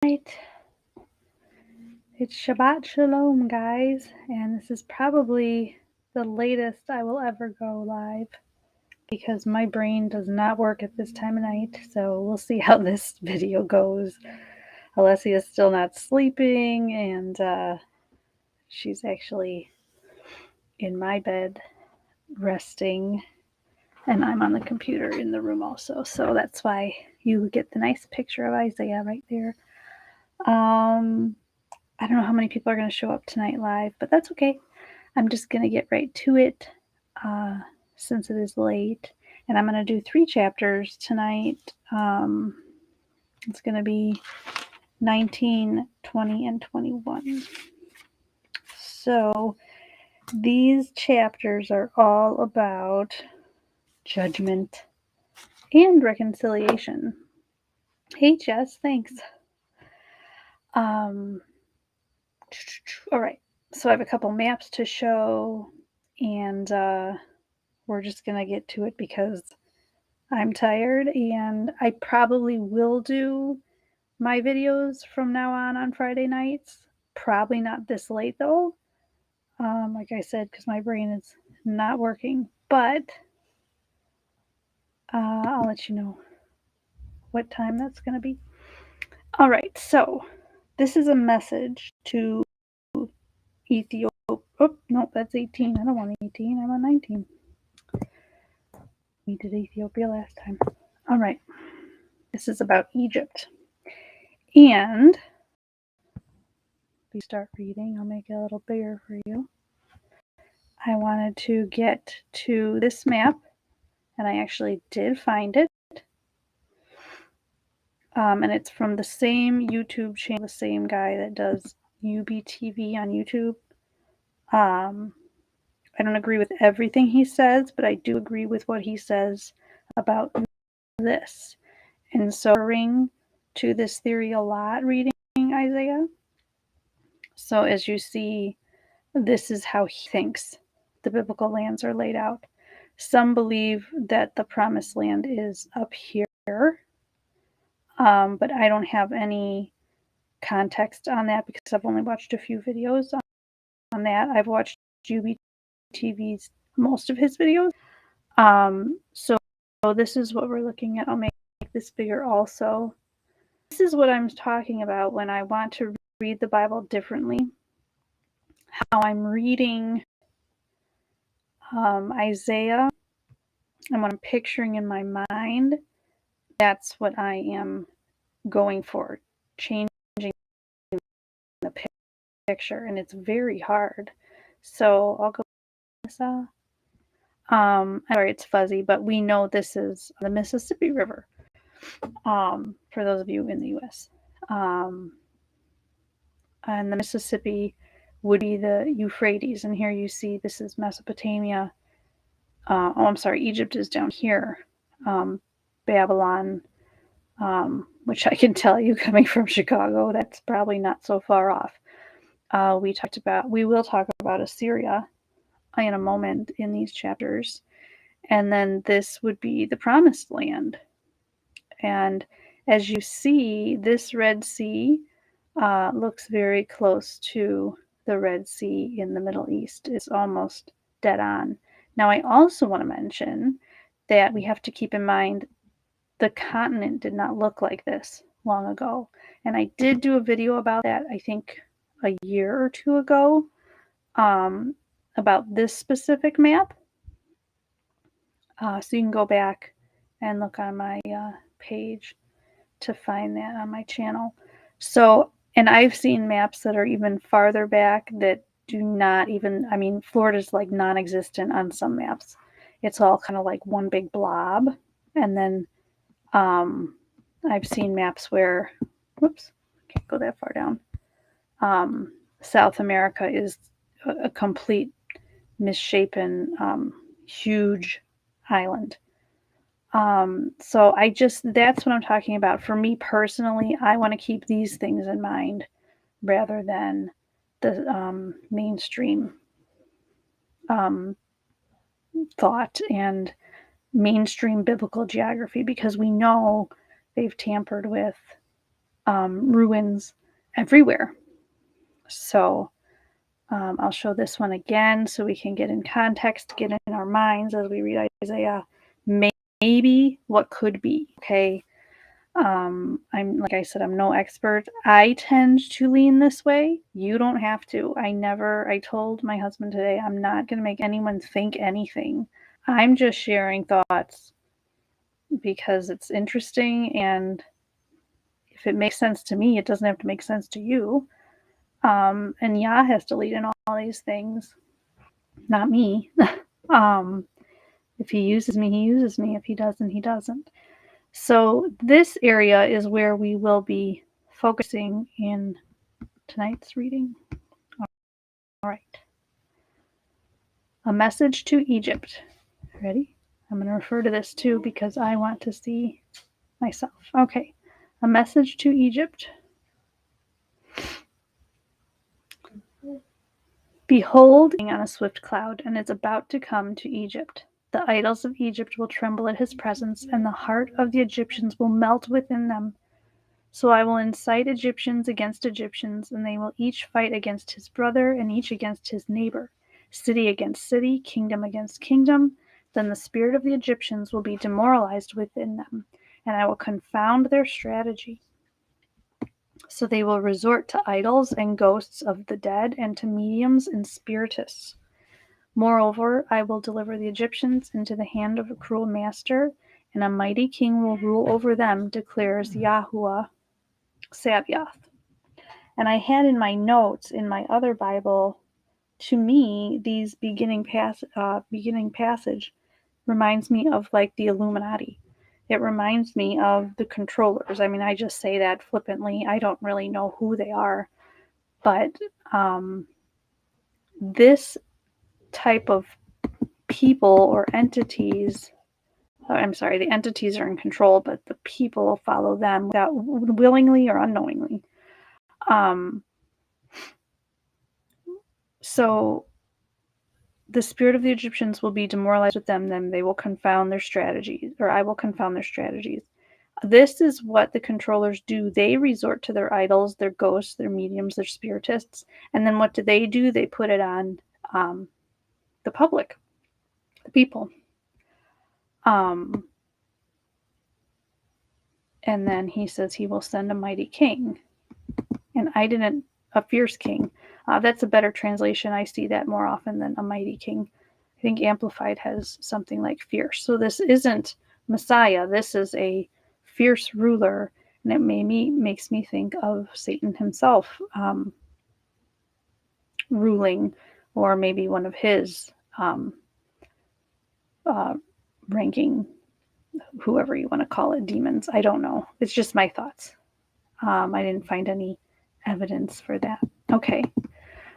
It's Shabbat Shalom, guys, and this is probably the latest I will ever go live because my brain does not work at this time of night, so we'll see how this video goes. Alessia is still not sleeping, and she's actually in my bed resting, and I'm on the computer in the room also, so that's why you get the nice picture of Isaiah right there. I don't know how many people are going to show up tonight live, but that's okay. I'm just going to get right to it since it is late. And I'm going to do 3 chapters tonight. It's going to be 19, 20, and 21. So these chapters are all about judgment and reconciliation. Hey, Jess, thanks. All right, so I have a couple maps to show, and we're just gonna get to it because I'm tired, and I probably will do my videos from now on Friday nights. Probably not this late though, like I said, because my brain is not working, but I'll let you know what time that's gonna be. All right, so this is a message to Ethiopia. Oh, no, that's 18. I don't want 18. I want 19. We did Ethiopia last time. All right. This is about Egypt. And we start reading. I'll make it a little bigger for you. I wanted to get to this map, and I actually did find it. And it's from the same YouTube channel, the same guy that does UBTV on YouTube. I don't agree with everything he says, but I do agree with what he says about this. And so, referring to this theory a lot reading Isaiah. So, as you see, this is how he thinks the biblical lands are laid out. Some believe that the promised land is up here, but I don't have any context on that because I've only watched a few videos on that. I've watched UBTV's most of his videos. So this is what we're looking at. I'll make this bigger also. This is what I'm talking about when I want to read the Bible differently. How I'm reading Isaiah and what I'm picturing in my mind, that's what I am going for, changing the picture, and it's very hard. So I'll go this sorry, it's fuzzy, but we know this is the Mississippi River, for those of you in the U.S. And the Mississippi would be the Euphrates, and here you see this is Mesopotamia. I'm sorry, Egypt is down here. Babylon, which I can tell you coming from Chicago, that's probably not so far off. We will talk about Assyria in a moment in these chapters. And then this would be the promised land. And as you see, this Red Sea looks very close to the Red Sea in the Middle East. It's almost dead on. Now, I also want to mention that we have to keep in mind the continent did not look like this long ago. And I did do a video about that, I think, a year or 2 ago, about this specific map. So you can go back and look on my page to find that on my channel. So, and I've seen maps that are even farther back that do not even, I mean, Florida's like non-existent on some maps. It's all kind of like one big blob. And then I've seen maps where, whoops, can't go that far down. South America is a complete misshapen, huge island. So that's what I'm talking about. For me personally, I want to keep these things in mind rather than the mainstream thought and mainstream biblical geography, because we know they've tampered with ruins everywhere. So I'll show this one again so we can get in context, get in our minds as we read Isaiah. Maybe what could be, okay? I'm, like I said, I'm no expert. I tend to lean this way. You don't have to. I told my husband today, I'm not going to make anyone think anything. I'm just sharing thoughts because it's interesting, and if it makes sense to me, it doesn't have to make sense to you. And Yah has to lead in all these things, not me. If he uses me, he uses me. If he doesn't, he doesn't. So this area is where we will be focusing in tonight's reading. All right. A message to Egypt. Ready? I'm going to refer to this too because I want to see myself. Okay. A message to Egypt. Behold, on a swift cloud, and is about to come to Egypt. The idols of Egypt will tremble at his presence, and the heart of the Egyptians will melt within them. So I will incite Egyptians against Egyptians, and they will each fight against his brother, and each against his neighbor, city against city, kingdom against kingdom. Then the spirit of the Egyptians will be demoralized within them, and I will confound their strategy. So they will resort to idols and ghosts of the dead, and to mediums and spiritists. Moreover, I will deliver the Egyptians into the hand of a cruel master, and a mighty king will rule over them, declares Yahuwah Sabaoth. And I had in my notes in my other Bible, to me, these beginning passage reminds me of like the Illuminati. It reminds me of the controllers. I mean, I just say that flippantly. I don't really know who they are, but this type of people or entities, I'm sorry, the entities are in control, but the people follow them without willingly or unknowingly. So the spirit of the Egyptians will be demoralized with them, then they will confound their strategies, or I will confound their strategies. This is what the controllers do. They resort to their idols, their ghosts, their mediums, their spiritists, and then what do? They put it on the public, the people. And then he says he will send a mighty king. And a fierce king. That's a better translation. I see that more often than a mighty king. I think Amplified has something like fierce. So this isn't Messiah. This is a fierce ruler. And it makes me think of Satan himself ruling, or maybe one of his ranking, whoever you want to call it, demons. I don't know. It's just my thoughts. I didn't find any evidence for that. Okay.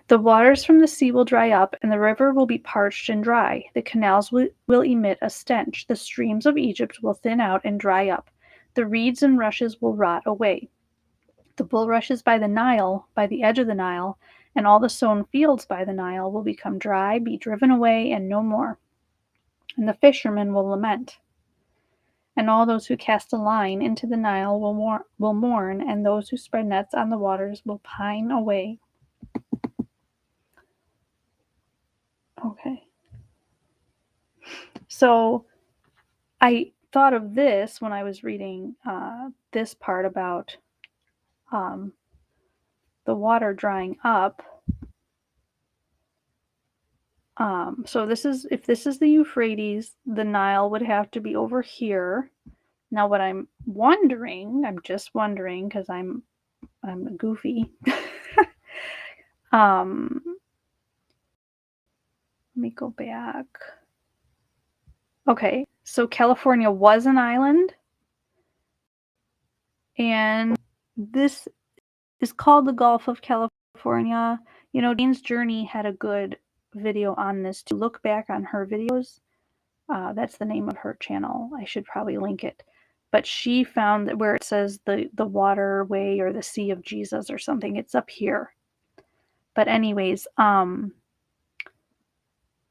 The waters from the sea will dry up, and the river will be parched and dry. The canals will emit a stench. The streams of Egypt will thin out and dry up. The reeds and rushes will rot away. The bulrushes by the Nile, by the edge of the Nile, and all the sown fields by the Nile will become dry, be driven away, and no more. And the fishermen will lament. And all those who cast a line into the Nile will mourn, and those who spread nets on the waters will pine away. Okay. So I thought of this when I was reading this part about the water drying up. So if this is the Euphrates, the Nile would have to be over here. Now, what I'm just wondering, because I'm goofy. Let me go back. Okay, so California was an island, and this is called the Gulf of California. You know, Dane's Journey had a good video on this to look back on her videos. That's the name of her channel. I should probably link it. But she found that where it says the waterway or the Sea of Jesus or something, it's up here. But anyways,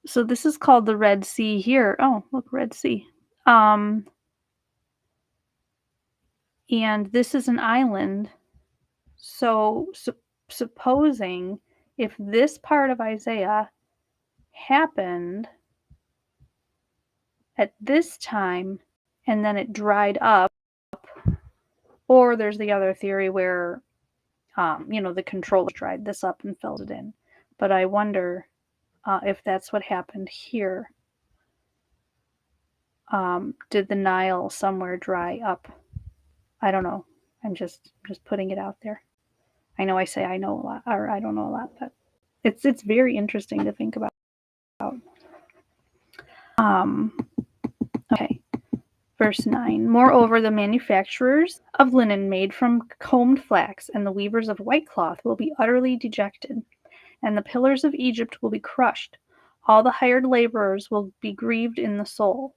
so this is called the Red Sea here. Oh, look, Red Sea. And this is an island So supposing if this part of Isaiah happened at this time and then it dried up, or there's the other theory where, the controller dried this up and filled it in. But I wonder if that's what happened here. Did the Nile somewhere dry up? I don't know. I'm just putting it out there. I know I say I know a lot, or I don't know a lot, but it's very interesting to think about. Okay. Verse 9. Moreover, the manufacturers of linen made from combed flax and the weavers of white cloth will be utterly dejected, and the pillars of Egypt will be crushed. All the hired laborers will be grieved in the soul.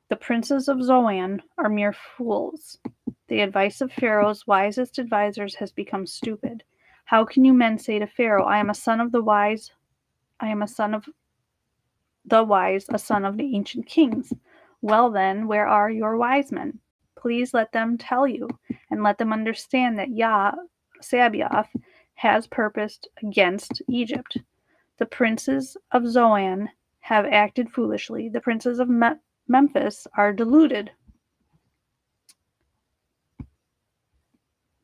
The princes of Zoan are mere fools. The advice of Pharaoh's wisest advisers has become stupid. How can you men say to Pharaoh, I am a son of the wise, I am a son of the wise, a son of the ancient kings? Well then, where are your wise men? Please let them tell you, and let them understand that Yah Sabaoth has purposed against Egypt. The princes of Zoan have acted foolishly. The princes of Memphis are deluded.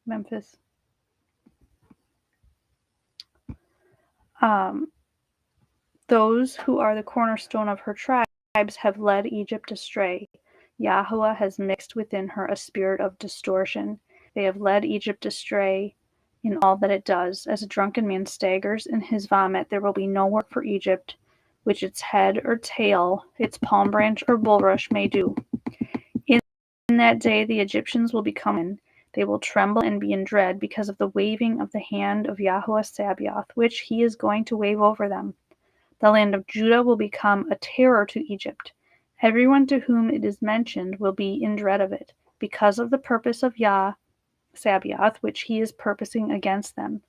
Memphis. Those who are the cornerstone of her tribes have led Egypt astray. Yahweh has mixed within her a spirit of distortion. They have led Egypt astray in all that it does. As a drunken man staggers in his vomit, there will be no work for Egypt, which its head or tail, its palm branch or bulrush may do. In that day the Egyptians will become in. They will tremble and be in dread because of the waving of the hand of Yahweh Sabaoth, which he is going to wave over them. The land of Judah will become a terror to Egypt. Everyone to whom it is mentioned will be in dread of it, because of the purpose of Yah Sabaoth, which he is purposing against them.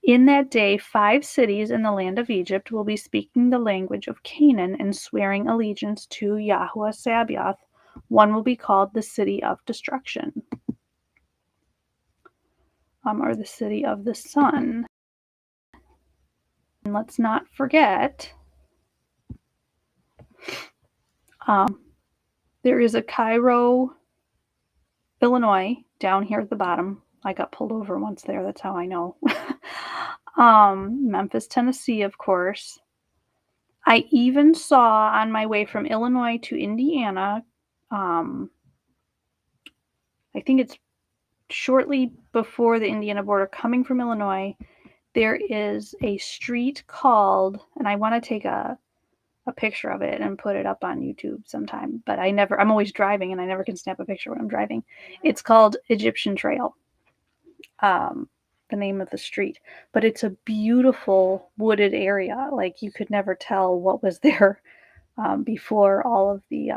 In that day 5 cities in the land of Egypt will be speaking the language of Canaan and swearing allegiance to Yahweh Sabaoth. One will be called the city of destruction, or the city of the sun. And let's not forget, there is a Cairo, Illinois, down here at the bottom. I got pulled over once there. That's how I know. Memphis, Tennessee, of course. I even saw on my way from Illinois to Indiana, I think it's shortly before the Indiana border, coming from Illinois, there is a street called, and I want to take a picture of it and put it up on YouTube sometime, but I'm always driving and I never can snap a picture when I'm driving. It's called Egyptian Trail, the name of the street, but it's a beautiful wooded area. Like you could never tell what was there before all of the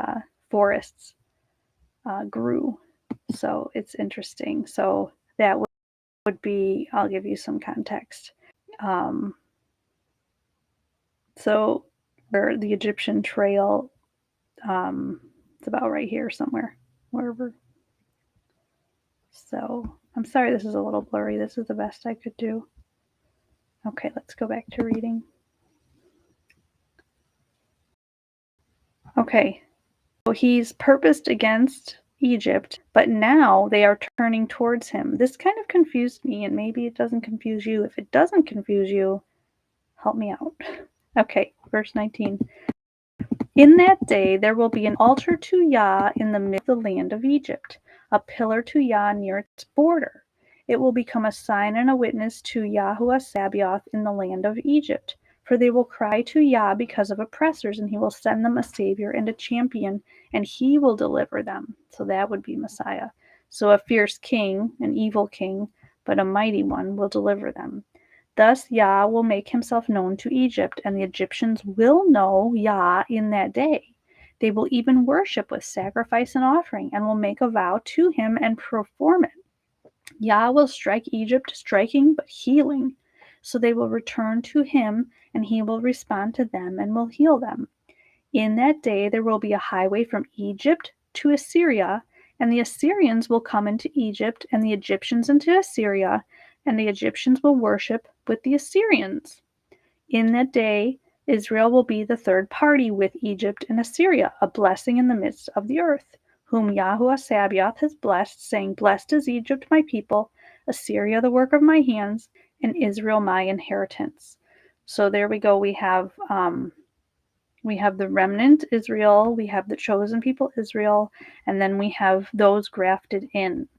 forests grew. So it's interesting. So that would be, I'll give you some context. So where the Egyptian Trail, it's about right here somewhere, wherever. So I'm sorry this is a little blurry. This is the best I could do. Okay, let's go back to reading. Okay, so he's purposed against Egypt, but now they are turning towards him. This kind of confused me, and maybe it doesn't confuse you. If it doesn't confuse you, help me out. Okay, verse 19. In that day there will be an altar to Yah in the midst of the land of Egypt, a pillar to Yah near its border. It will become a sign and a witness to Yahweh Sabaoth in the land of Egypt. For they will cry to Yah because of oppressors, and he will send them a savior and a champion, and he will deliver them. So that would be Messiah. So a fierce king, an evil king, but a mighty one will deliver them. Thus Yah will make himself known to Egypt, and the Egyptians will know Yah in that day. They will even worship with sacrifice and offering, and will make a vow to him and perform it. Yah will strike Egypt, striking but healing. So they will return to him, and he will respond to them and will heal them. In that day there will be a highway from Egypt to Assyria, and the Assyrians will come into Egypt, and the Egyptians into Assyria, and the Egyptians will worship with the Assyrians. In that day, Israel will be the third party with Egypt and Assyria, a blessing in the midst of the earth, whom Yahuwah Sabaoth has blessed, saying, Blessed is Egypt, my people, Assyria, the work of my hands, and Israel, my inheritance. So there we go. We have the remnant Israel, we have the chosen people Israel, and then we have those grafted in.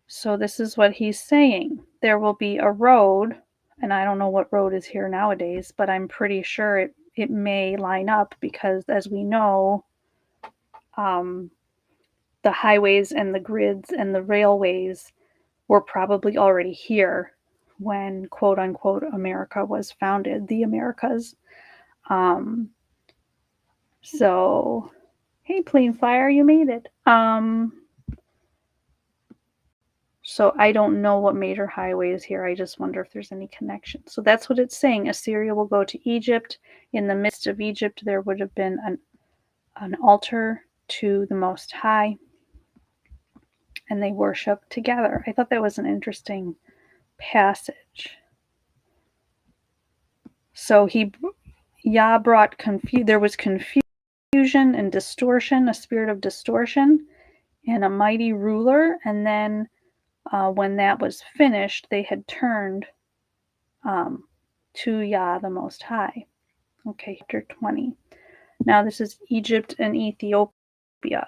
So this is what he's saying. There will be a road, and I don't know what road is here nowadays, but I'm pretty sure it may line up because, as we know, the highways and the grids and the railways were probably already here when, quote unquote, America was founded, the Americas. So, hey, Plain Fire, you made it. So I don't know what major highway is here. I just wonder if there's any connection. So that's what it's saying. Assyria will go to Egypt. In the midst of Egypt, there would have been an altar to the Most High, and they worship together. I thought that was an interesting passage. So Yah brought there was confusion and distortion, a spirit of distortion, and a mighty ruler. And then when that was finished, they had turned to Yah the Most High. Okay, chapter 20. Now this is Egypt and Ethiopia.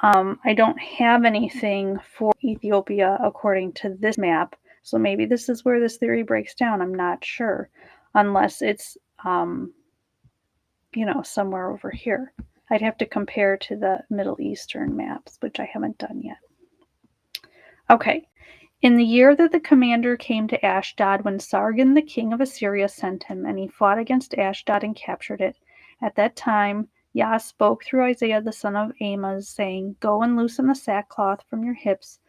I don't have anything for Ethiopia according to this map, so maybe this is where this theory breaks down. I'm not sure, unless it's somewhere over here. I'd have to compare to the Middle Eastern maps, which I haven't done yet. Okay. In the year that the commander came to Ashdod, when Sargon the king of Assyria sent him, and he fought against Ashdod and captured it, at that time Yah spoke through Isaiah the son of Amoz, saying, Go and loosen the sackcloth from your hips,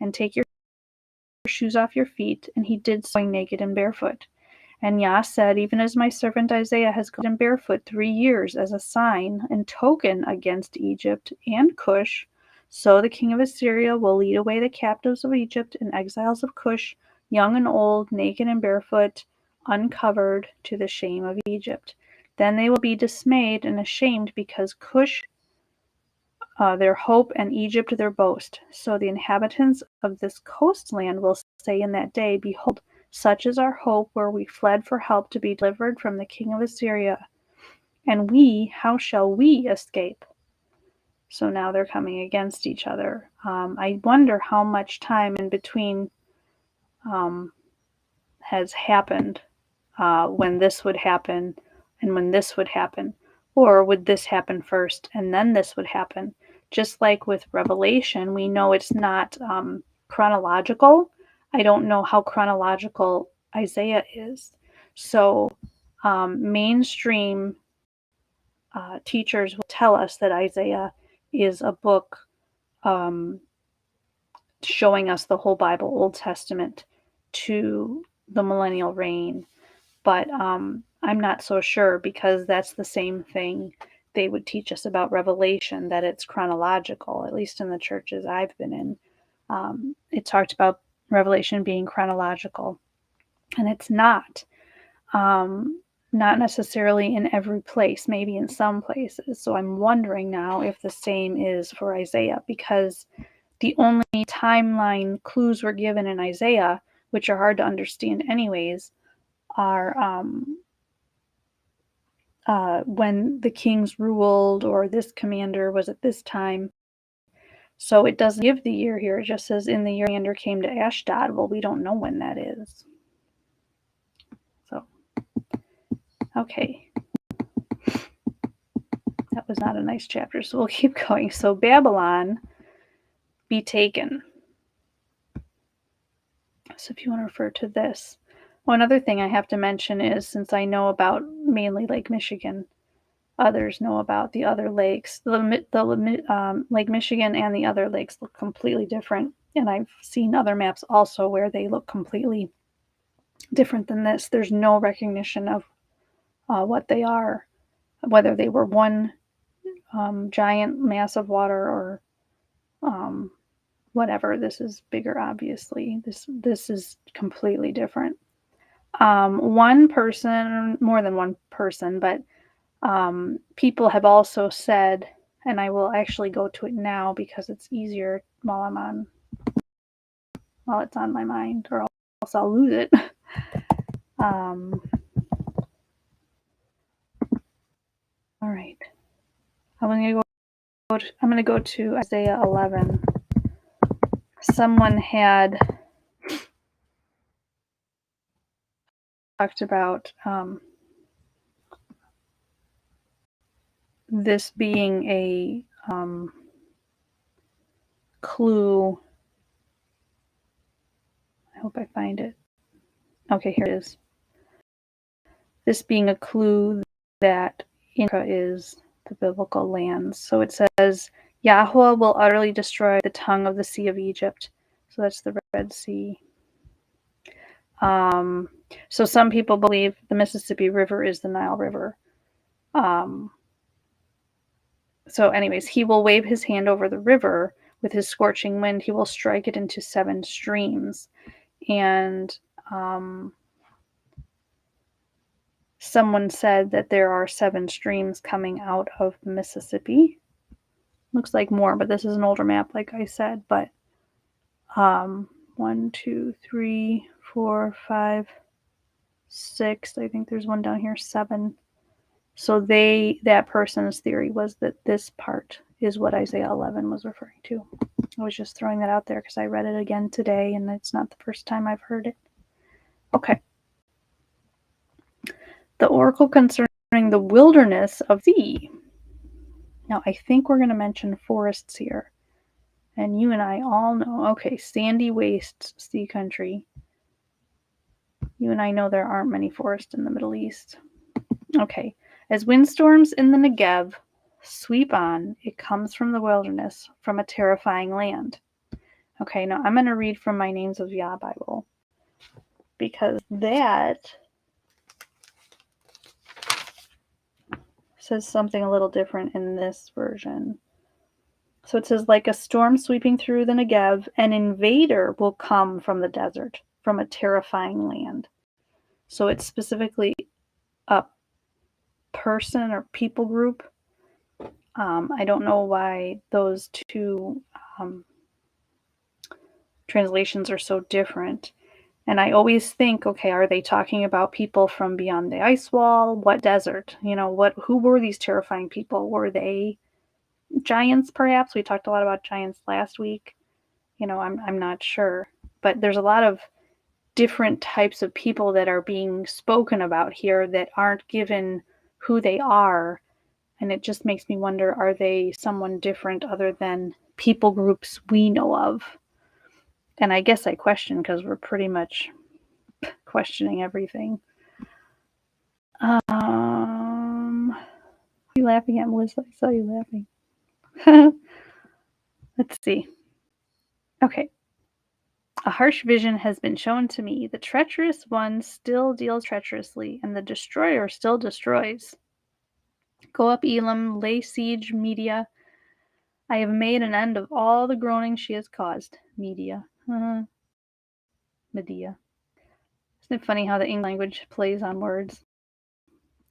and take your shoes off your feet. And he did so, going naked and barefoot. And Yah said, Even as my servant Isaiah has gone barefoot 3 years as a sign and token against Egypt and Cush, so the king of Assyria will lead away the captives of Egypt and exiles of Cush, young and old, naked and barefoot, uncovered, to the shame of Egypt. Then they will be dismayed and ashamed, because Cush their hope, and Egypt their boast. So the inhabitants of this coastland will say in that day, Behold, such is our hope, where we fled for help to be delivered from the king of Assyria. And we, how shall we escape? So now they're coming against each other. I wonder how much time in between has happened when this would happen and when this would happen. Or would this happen first and then this would happen? Just like with Revelation, we know it's not chronological. I don't know how chronological Isaiah is. So mainstream teachers will tell us that Isaiah is a book showing us the whole Bible, Old Testament, to the millennial reign. But I'm not so sure, because that's the same thing they would teach us about Revelation, that it's chronological, at least in the churches I've been in. It talked about Revelation being chronological, and it's not. Not necessarily in every place, maybe in some places. So I'm wondering now if the same is for Isaiah, because the only timeline clues we're given in Isaiah, which are hard to understand anyways, are when the kings ruled, or this commander was at this time. So it doesn't give the year here. It just says, in the year the commander came to Ashdod. Well, we don't know when that is. So, okay. That was not a nice chapter, so we'll keep going. So Babylon be taken. So if you want to refer to this. One other thing I have to mention is, since I know about mainly Lake Michigan, others know about the other lakes. The Lake Michigan and the other lakes look completely different. And I've seen other maps also where they look completely different than this. There's no recognition of what they are, whether they were one giant mass of water, or whatever. This is bigger, obviously. This is completely different. One person, more than one person, but people have also said, and I will actually go to it now because it's easier while it's on my mind, or else I'll lose it. All right. I'm going to go to Isaiah 11. Someone had talked about this being a clue. I hope I find it. Okay, here it is. This being a clue that Inca is the biblical lands. So it says, Yahweh will utterly destroy the tongue of the Sea of Egypt. So that's the Red Sea. So some people believe the Mississippi River is the Nile River. So anyways, he will wave his hand over the river with his scorching wind. He will strike it into 7 streams. And someone said that there are 7 streams coming out of the Mississippi. Looks like more, but this is an older map, like I said. But 1, 2, 3, 4, 5, 6. I think there's one down here, 7. So that person's theory was that this part is what Isaiah 11 was referring to. I was just throwing that out there because I read it again today, and it's not the first time I've heard it. Okay. The oracle concerning the wilderness of thee. Now, I think we're going to mention forests here. And you and I all know, okay, sandy waste sea country. You and I know there aren't many forests in the Middle East. Okay. As windstorms in the Negev sweep on, it comes from the wilderness, from a terrifying land. Okay, now I'm going to read from my Names of Yah Bible, because that says something a little different in this version. So it says, like a storm sweeping through the Negev, an invader will come from the desert, from a terrifying land. So it's specifically a person or people group. I don't know why those two translations are so different. And I always think, okay, are they talking about people from beyond the ice wall? What desert? Who were these terrifying people? Were they giants, perhaps? We talked a lot about giants last week. I'm not sure. But there's a lot of different types of people that are being spoken about here that aren't given who they are. And it just makes me wonder, are they someone different other than people groups we know of? And I guess I question because we're pretty much questioning everything. What are you laughing at, Melissa? I saw you laughing. Let's see. Okay. A harsh vision has been shown to me. The treacherous one still deals treacherously, and the destroyer still destroys. Go up, Elam, lay siege, Media. I have made an end of all the groaning she has caused. Media. Medea. Isn't it funny how the English language plays on words?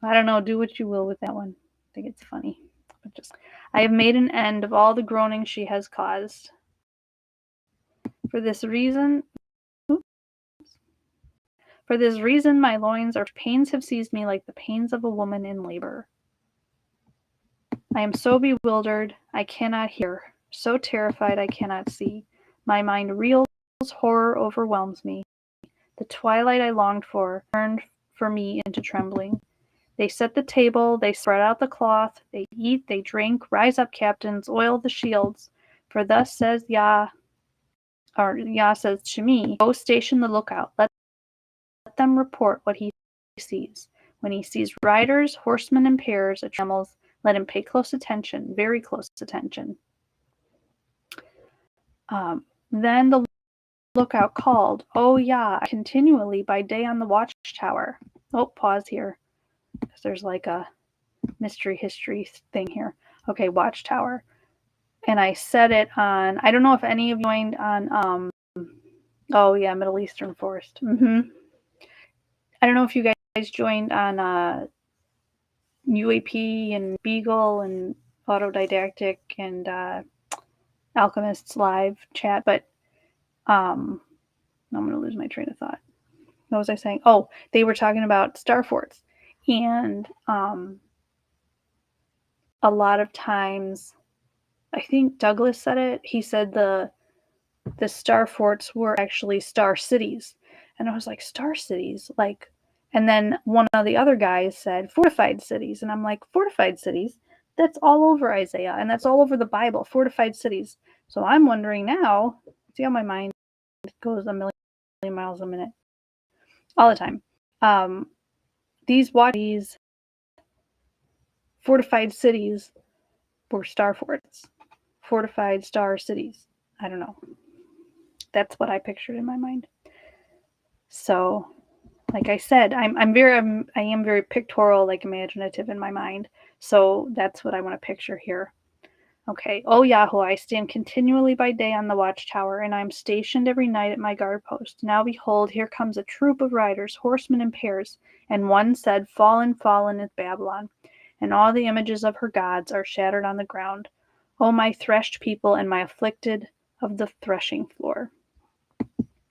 I don't know, do what you will with that one. I think it's funny. But I have made an end of all the groaning she has caused. For this reason, my loins or pains have seized me like the pains of a woman in labor. I am so bewildered, I cannot hear. So terrified, I cannot see. My mind reels, horror overwhelms me. The twilight I longed for turned for me into trembling. They set the table, they spread out the cloth, they eat, they drink, rise up, captains, oil the shields. For thus says Yah, or Yah says to me, go station the lookout, let them report what he sees. When he sees riders, horsemen in pairs, or camels, let him pay close attention, very close attention. Then the lookout called, Oh Yah, continually by day on the watchtower. Oh, pause here, because there's like a mystery history thing here. Okay, watchtower. and I said it on, I don't know if any of you joined on, oh yeah, Middle Eastern Forest. I don't know if you guys joined on UAP and Beagle and Autodidactic and Alchemist's live chat, but I'm going to lose my train of thought. What was I saying? Oh, they were talking about star forts. And a lot of times, I think Douglas said it, he said the star forts were actually star cities. And I was like, star cities? Like, and then one of the other guys said fortified cities. And I'm like, fortified cities? That's all over Isaiah and that's all over the Bible, fortified cities. So I'm wondering now, see how my mind goes a million miles a minute all the time. These fortified cities were star forts, fortified star cities. I don't know. That's what I pictured in my mind. So, like I said, I am very pictorial, like imaginative in my mind. So that's what I want to picture here. Okay. O Yahweh, I stand continually by day on the watchtower, and I am stationed every night at my guard post. Now behold, here comes a troop of riders, horsemen in pairs. And one said, Fallen, fallen is Babylon, and all the images of her gods are shattered on the ground. O my threshed people and my afflicted of the threshing floor.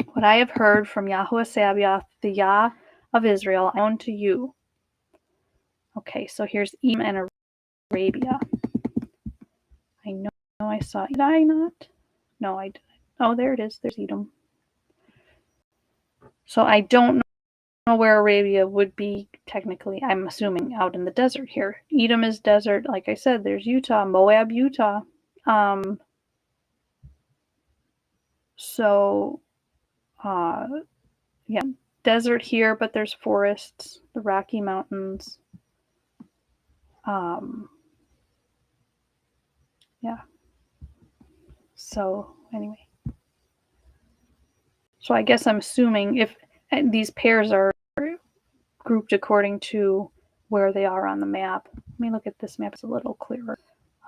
What I have heard from Yahweh Sabaoth, the Yah of Israel, I own to you. Okay, so here's Edom and Arabia. I know I saw. Did I not? No, I didn't. Oh, there it is. There's Edom. So I don't know where Arabia would be technically. I'm assuming out in the desert here. Edom is desert. Like I said, there's Utah, Moab, Utah. So, yeah, desert here, but there's forests, the Rocky Mountains. Yeah. So anyway, so I guess I'm assuming if these pairs are grouped according to where they are on the map. Let me look at this map. It's a little clearer.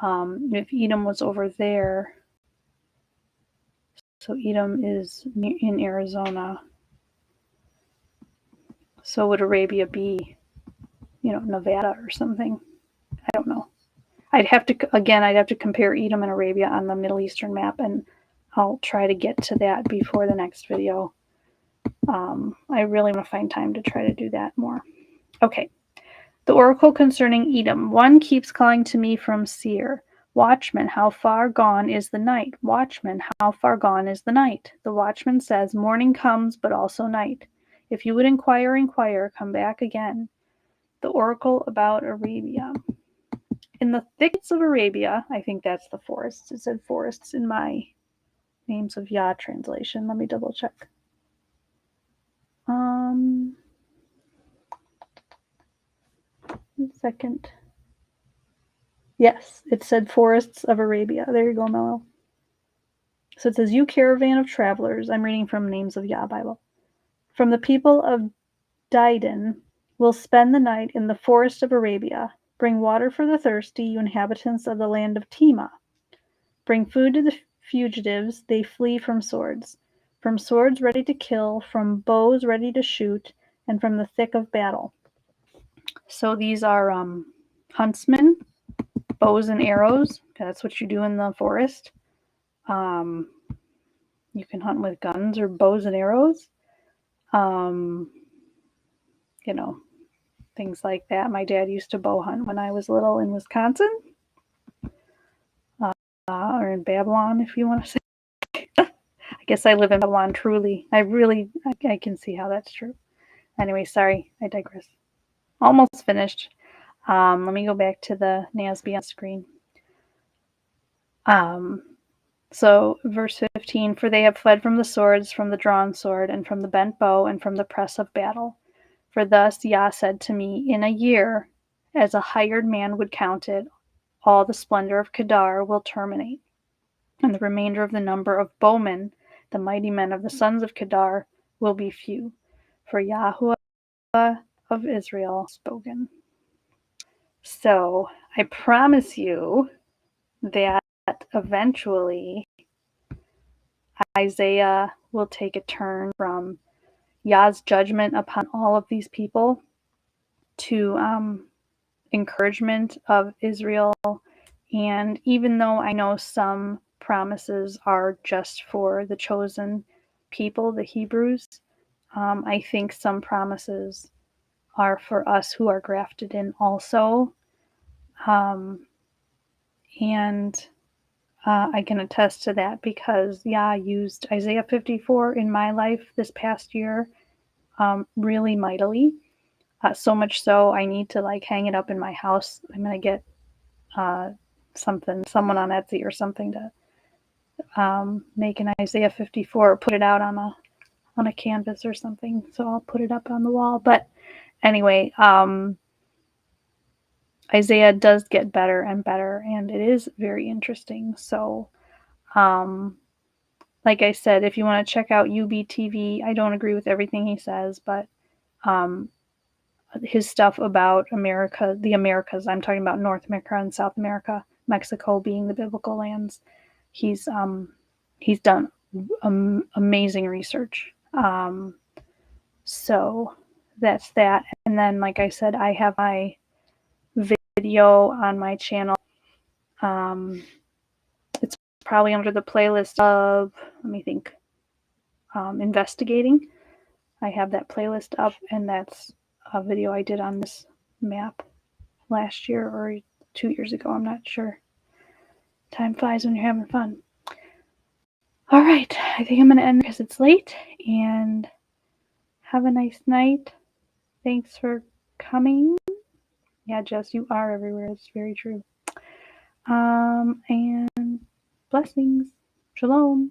If Edom was over there, so Edom is in Arizona. So would Arabia be, Nevada or something? I don't know. I'd have to compare Edom and Arabia on the Middle Eastern map, and I'll try to get to that before the next video. I really want to find time to try to do that more. Okay. The oracle concerning Edom. One keeps calling to me from Seir. Watchman, how far gone is the night? Watchman, how far gone is the night? The watchman says, morning comes, but also night. If you would inquire, inquire, come back again. The oracle about Arabia. In the thickets of Arabia, I think that's the forests. It said forests in my Names of Yah translation. Let me double check. Second. Yes, it said forests of Arabia. There you go, Mello. So it says, you caravan of travelers. I'm reading from Names of Yah Bible. From the people of Dedan will spend the night in the forest of Arabia. Bring water for the thirsty, you inhabitants of the land of Tema. Bring food to the fugitives, they flee from swords ready to kill, from bows ready to shoot, and from the thick of battle. So these are huntsmen, bows and arrows. That's what you do in the forest. You can hunt with guns or bows and arrows. Things like that. My dad used to bow hunt when I was little in Wisconsin. Or in Babylon, if you want to say. I guess I live in Babylon, truly. I can see how that's true. Anyway, sorry, I digress. Almost finished. Let me go back to the NASB on screen. So verse 15, for they have fled from the swords, from the drawn sword, and from the bent bow, and from the press of battle. For thus Yah said to me, in a year, as a hired man would count it, all the splendor of Kedar will terminate, and the remainder of the number of bowmen, the mighty men of the sons of Kedar, will be few. For Yahweh of Israel spoken. So I promise you that eventually Isaiah will take a turn from Yah's judgment upon all of these people to encouragement of Israel. And even though I know some promises are just for the chosen people, the Hebrews, I think some promises are for us who are grafted in also. And I can attest to that because Yah used Isaiah 54 in my life this past year really mightily. So much so I need to like hang it up in my house. I'm gonna get someone on Etsy or something to make an Isaiah 54, put it out on a canvas or something. So I'll put it up on the wall. But anyway, Isaiah does get better and better, and it is very interesting. So, like I said, if you want to check out UBTV, I don't agree with everything he says, but his stuff about America, the Americas, I'm talking about North America and South America, Mexico being the biblical lands, he's done amazing research. So that's that. And then, like I said, I have my video on my channel. It's probably under the playlist of, let me think, investigating. I have that playlist up, and that's a video I did on this map last year or 2 years ago. I'm not sure. Time flies when you're having fun. All right, I think I'm going to end because it's late, and have a nice night. Thanks for coming. Yeah, Jess, you are everywhere. It's very true. And blessings. Shalom.